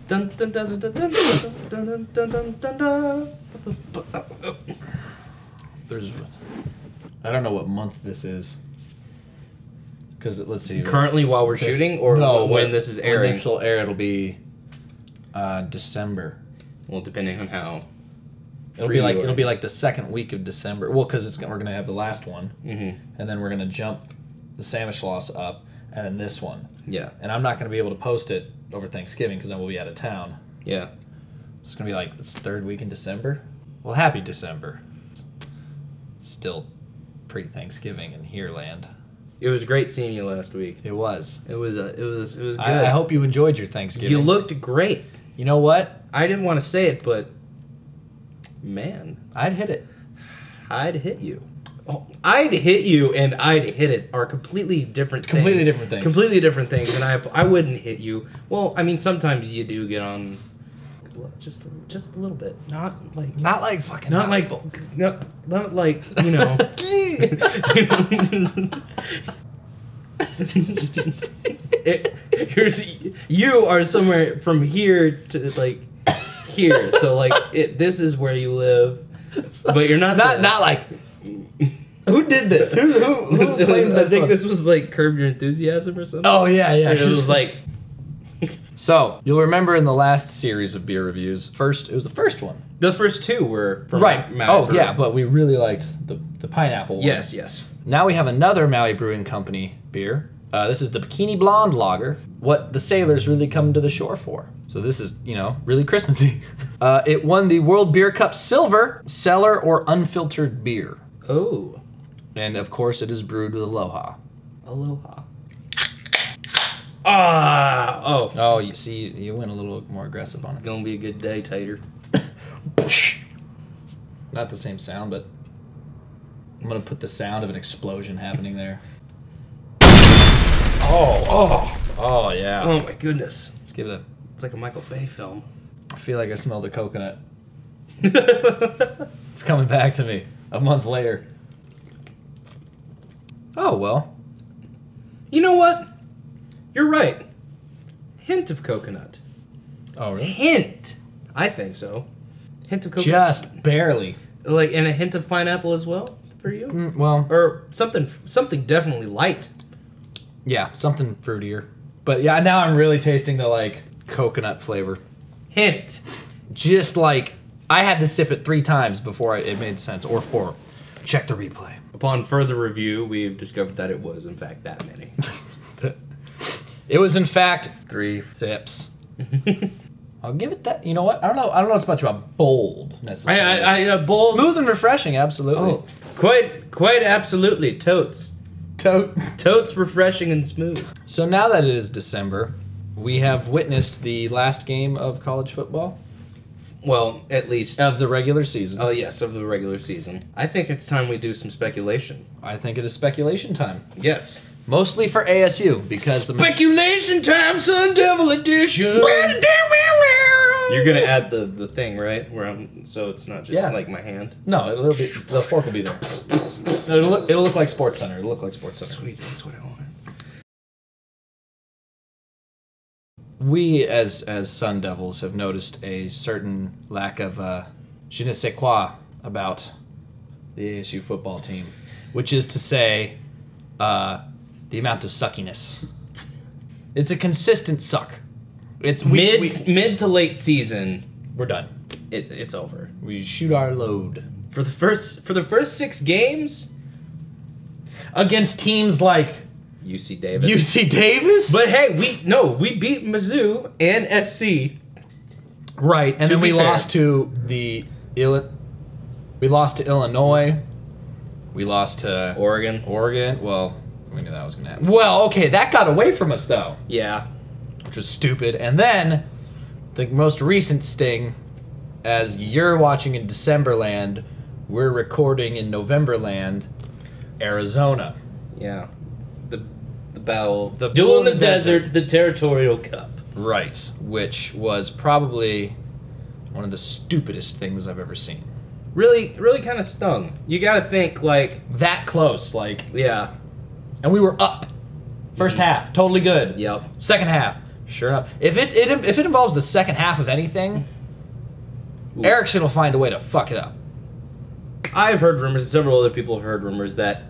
Dun, dun, dun, dun, dun, dun, dun, dun, dun, dun, dun. There's, I don't know what month this is. Because let's see. Currently, while we're shooting, or no, when this is airing? When this will air, it'll be December. Well, depending on how. It'll be like the second week of December. Well, because we're gonna have the last one, and then we're gonna jump the Samishloss up, and then this one. Yeah. And I'm not gonna be able to post it over Thanksgiving because I will be out of town. Yeah. It's gonna be like this third week in December. Well, happy December. Still pre-Thanksgiving in here land. It was great seeing you last week. It was. It was good. I hope you enjoyed your Thanksgiving. You looked great. You know what? I didn't want to say it, but man, I'd hit it. I'd hit you. Oh, I'd hit you and I'd hit it are completely different things. Completely different things. Completely different things, and I wouldn't hit you. Well, I mean, sometimes you do get on just a little bit. Not like fucking not like not like, you know. You are somewhere from here to like here, so like this is where you live, but you're not like. Who did this? Who I think this was like Curb Your Enthusiasm or something. Oh yeah. And it was like. So you'll remember in the last series of beer reviews, it was the first one. The first two were from right. Maui Brewing. Yeah, but we really liked the pineapple one. Yes. Now we have another Maui Brewing Company beer. This is the Bikini Blonde Lager. What the sailors really come to the shore for. So this is, really Christmassy. It won the World Beer Cup Silver cellar or unfiltered beer. Oh. And of course, it is brewed with Aloha. Aloha. Ah! Oh. Oh, you see, you went a little more aggressive on it. Gonna be a good day, Tater. Not the same sound, but I'm gonna put the sound of an explosion happening there. Oh, yeah. Oh my goodness. Let's give it a... It's like a Michael Bay film. I feel like I smelled a coconut. It's coming back to me a month later. Oh, well. You know what? You're right. Hint of coconut. Oh, really? Hint. I think so. Hint of coconut. Just barely. Like, and a hint of pineapple as well for you? Well. Or something definitely light. Yeah, something fruitier. But yeah, now I'm really tasting the, like, coconut flavor. Hint. Just like, I had to sip it 3 times before it made sense. Or 4. Check the replay. Upon further review, we've discovered that it was, in fact, that many. It was, in fact, 3 sips. I'll give it that. You know what? I don't know as much about bold, necessarily. Bold. Smooth and refreshing, absolutely. Oh, quite absolutely. Totes. Totes refreshing and smooth. So now that it is December, we have witnessed the last game of college football. Well, at least. Of the regular season. Oh, yes, of the regular season. I think it's time we do some speculation. I think it is speculation time. Yes. Mostly for ASU, because Speculation time, Sun Devil Edition! You're gonna add the thing, right? So it's not just like my hand? No, it'll be, the fork will be there. It'll look like Sports Center. It'll look like Sports Center. Sweet, that's what I want. We, as Sun Devils, have noticed a certain lack of je ne sais quoi about the ASU football team, which is to say, the amount of suckiness. It's a consistent suck. It's mid to late season. We're done. It's over. We shoot our load for the first 6 games against teams like UC Davis. UC Davis? But hey, we beat Mizzou and SC. Right, and then we lost to Illinois. We lost to Oregon. Well, we knew that was gonna happen. Well, okay, that got away from us though. Yeah. Which was stupid. And then the most recent sting, as you're watching in Decemberland, we're recording in Novemberland, Arizona. Yeah. The battle. The Duel in the Desert, the Territorial Cup. Right. Which was probably one of the stupidest things I've ever seen. Really kind of stung. You gotta think, like... That close, like... Yeah. And we were up. First half, totally good. Yep. Second half, Sure enough. If it involves the second half of anything, Erickson will find a way to fuck it up. I've heard rumors, several other people have heard rumors that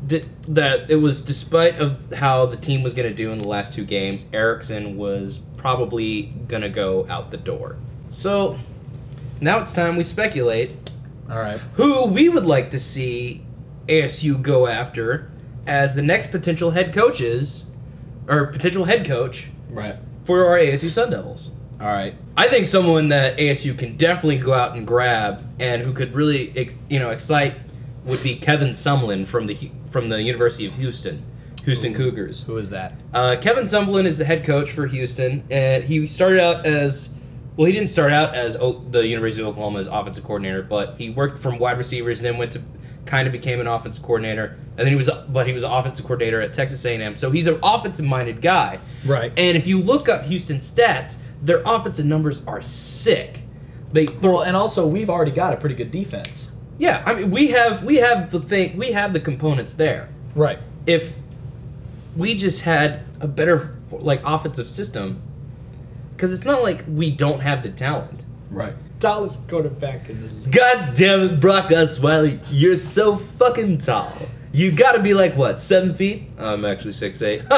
it was despite of how the team was going to do in the last 2 games, Erickson was probably going to go out the door. So now it's time we speculate. All right. Who we would like to see ASU go after as the next potential head coaches, or potential head coach, right, for our ASU Sun Devils. All right. I think someone that ASU can definitely go out and grab and who could really, excite would be Kevin Sumlin from the University of Houston Cougars. Who is that? Kevin Sumlin is the head coach for Houston, and he started out as, well, he didn't start out as the University of Oklahoma's offensive coordinator, but he worked from wide receivers and then went to kind of became an offensive coordinator, and then he was an offensive coordinator at Texas A&M. So he's an offensive-minded guy. Right. And if you look up Houston stats, their offensive numbers are sick. And also we've already got a pretty good defense. Yeah, I mean we have the components there. Right. If we just had a better offensive system, because it's not like we don't have the talent. Right. Tallest quarterback in the league. God damn it, Brock Osweiler, you're so fucking tall. You gotta be like what, 7 feet? I'm actually 6'8".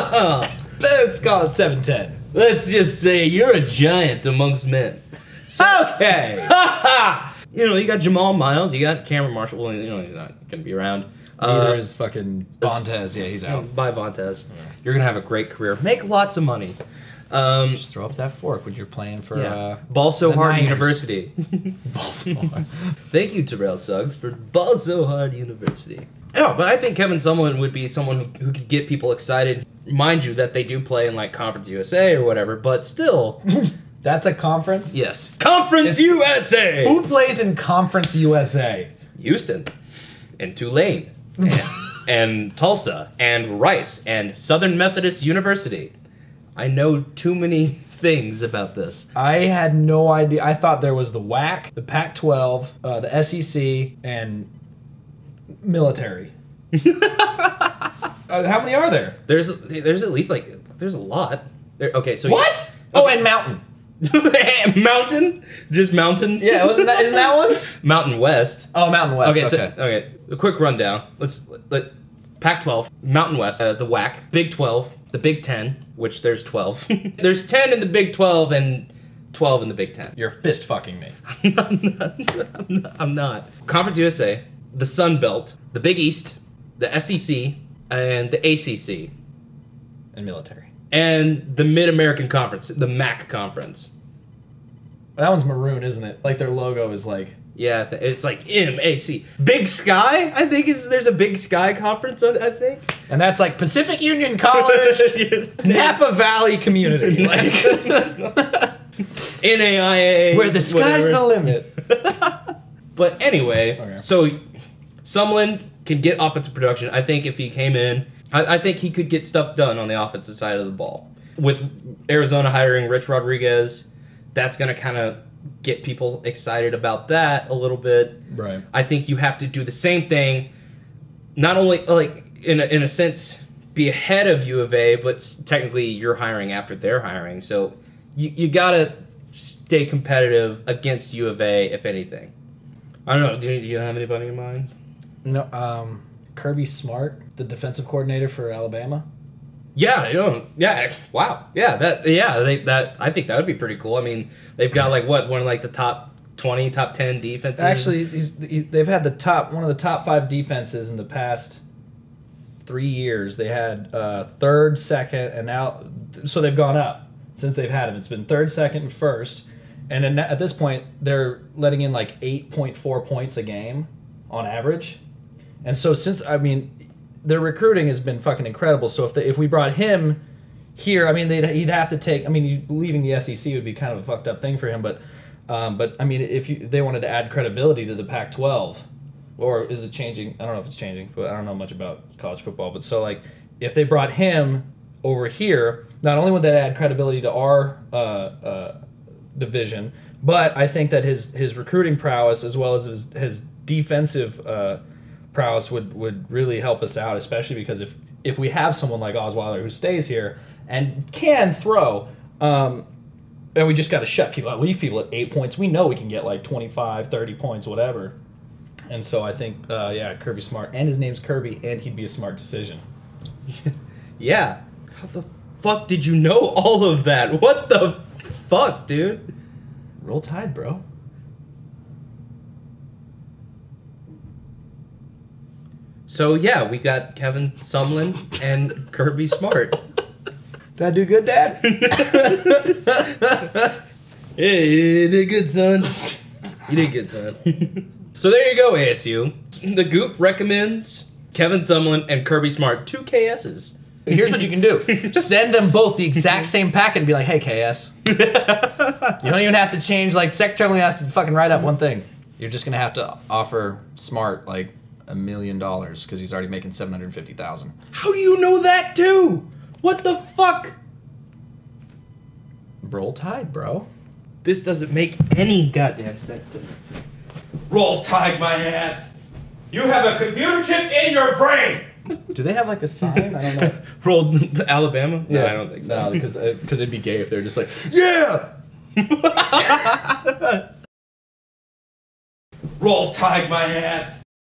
Let's call it 7'10". Let's just say you're a giant amongst men. So, okay. You got Jamal Miles, you got Cameron Marshall. Well, he's not gonna be around. Neither is fucking Vontez. Yeah, he's out. Bye, Vontez. Yeah. You're gonna have a great career. Make lots of money. Just throw up that fork when you're playing for Ball So Hard Niners. University. Ball So Hard. Thank you, Terrell Suggs, for Ball So Hard University. No, but I think Kevin Sumlin would be someone who could get people excited. Mind you, that they do play in Conference USA or whatever, but still. That's a conference? Yes. Conference USA! Who plays in Conference USA? Houston. And Tulane. and Tulsa. And Rice. And Southern Methodist University. I know too many things about this. I had no idea. I thought there was the WAC, the Pac-12, the SEC, and military. How many are there? There's at least there's a lot. Okay, so what? Oh, and Mountain. Mountain? Just Mountain? Yeah, isn't that one? Mountain West. Oh, Mountain West. Okay. Okay. A quick rundown. Let Pac-12, Mountain West, the WAC, Big 12, the Big 10, which there's 12. There's 10 in the Big 12 and 12 in the Big 10. You're fist fucking me. I'm not. Conference USA, the Sun Belt, the Big East, the SEC, and the ACC. And military. And the Mid-American Conference, the MAC Conference. That one's maroon, isn't it? Their logo is Yeah, it's MAC. Big Sky, I think there's a Big Sky Conference, I think. And that's Pacific Union College, Napa Valley Community. NAIA. Where the sky's the limit. But anyway, So Sumlin can get offensive production. I think if he came in, I think he could get stuff done on the offensive side of the ball. With Arizona hiring Rich Rodriguez, that's going to kind of get people excited about that a little bit. Right. I think you have to do the same thing, not only in a sense be ahead of U of A, but technically you're hiring after they're hiring. So you got to stay competitive against U of A, if anything. I don't know. Do you have anybody in mind? No. Kirby Smart, the defensive coordinator for Alabama. Yeah, yeah, wow, yeah, I think that would be pretty cool. I mean, they've got one of the top 20, top 10 defenses. Actually, they've had one of the top 5 defenses in the past 3 years. They had third, second, and now so they've gone up since they've had him. It's been third, second, and first, and then at this point they're letting in 8.4 points a game on average, and so their recruiting has been fucking incredible. So if we brought him here, he'd have to take. Leaving the SEC would be kind of a fucked up thing for him. But if they wanted to add credibility to the Pac-12, or is it changing? I don't know if it's changing, but I don't know much about college football. But so if they brought him over here, not only would that add credibility to our division, but I think that his recruiting prowess as well as his defensive prowess would really help us out, especially because if we have someone like Osweiler who stays here and can throw. And we just got to shut people out, leave people at 8 points. We know we can get like 25, 30 points, whatever. And so I think, Kirby's smart. And his name's Kirby, and he'd be a smart decision. Yeah. How the fuck did you know all of that? What the fuck, dude? Roll Tide, bro. So, yeah, we got Kevin Sumlin and Kirby Smart. Did I do good, Dad? Hey, you did good, son. You did good, son. So there you go, ASU. The Goop recommends Kevin Sumlin and Kirby Smart, 2 KSs. Here's what you can do. Send them both the exact same packet and be like, hey, KS. You don't even have to change, like, Secretary only has to fucking write up one thing. You're just going to have to offer Smart, like, $1 million because he's already making $750,000. How do you know that, too? What the fuck? Roll Tide, bro. This doesn't make any goddamn sense to me. Roll Tide, my ass. You have a computer chip in your brain. Do they have like a sign? I don't know. Roll Alabama? No, I don't think so. No, because it'd be gay if they're just like, yeah! Roll Tide, my ass.